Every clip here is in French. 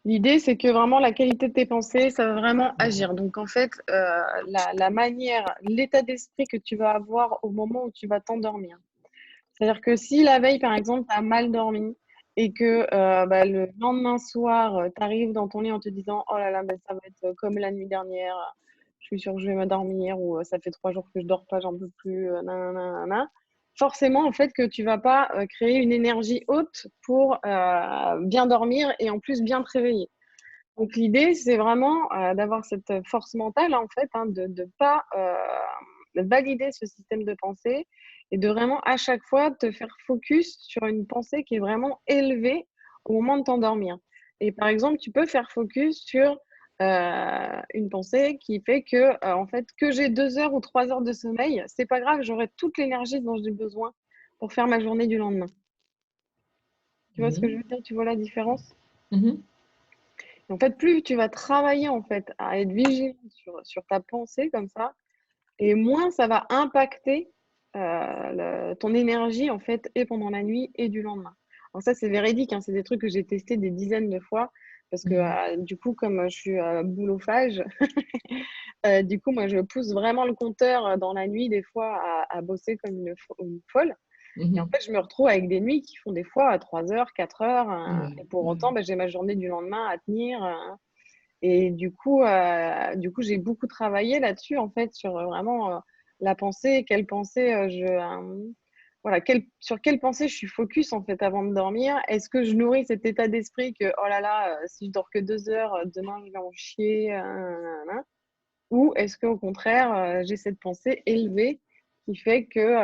L'idée, c'est que vraiment la qualité de tes pensées, ça va vraiment agir. Donc, en fait, la manière, l'état d'esprit que tu vas avoir au moment où tu vas t'endormir. C'est-à-dire que si la veille, par exemple, tu as mal dormi et que bah, le lendemain soir, tu arrives dans ton lit en te disant: «Oh là là, bah, ça va être comme la nuit dernière, je suis sûre que je vais m'endormir» ou «Ça fait 3 jours que je dors pas, j'en peux plus, nin forcément, en fait, que tu vas pas, créer une énergie haute pour, bien dormir et en plus bien te réveiller. Donc l'idée, c'est vraiment, d'avoir cette force mentale, en fait, hein, de pas, valider ce système de pensée et de vraiment à chaque fois te faire focus sur une pensée qui est vraiment élevée au moment de t'endormir. Et par exemple, tu peux faire focus sur, une pensée qui fait que, en fait, que j'ai 2 heures ou 3 heures de sommeil, c'est pas grave, j'aurai toute l'énergie dont j'ai besoin pour faire ma journée du lendemain. Tu vois ce que je Mmh. veux dire? Tu vois la différence? Mmh. En fait, plus tu vas travailler, en fait, à être vigilant sur ta pensée comme ça et moins ça va impacter, le ton énergie, en fait, et pendant la nuit et du lendemain. Alors ça, c'est véridique, hein, c'est des trucs que j'ai testés des dizaines de fois parce que, Mmh. du coup, comme, je suis, boulophage, du coup, moi, je pousse vraiment le compteur, dans la nuit, des fois, à bosser comme une folle et en Mmh. fait, je me retrouve avec des nuits qui font des fois, 3 heures, 4 heures, Ouais, et pour ouais. autant, bah, j'ai ma journée du lendemain à tenir, et du coup, j'ai beaucoup travaillé là-dessus, en fait, sur, vraiment, la pensée, quelle pensée, voilà, sur quelle pensée je suis focus, en fait, avant de dormir. Est-ce que je nourris cet état d'esprit que: «Oh là là, si je dors que 2 heures, demain je vais en chier, ou est-ce qu'au contraire, j'ai cette pensée élevée qui fait que,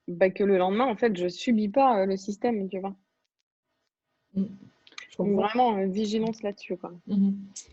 bah, que le lendemain, en fait, je subis pas, le système, tu vois? Mmh. Je Donc comprends. vraiment, vigilance là-dessus, quoi. Mmh.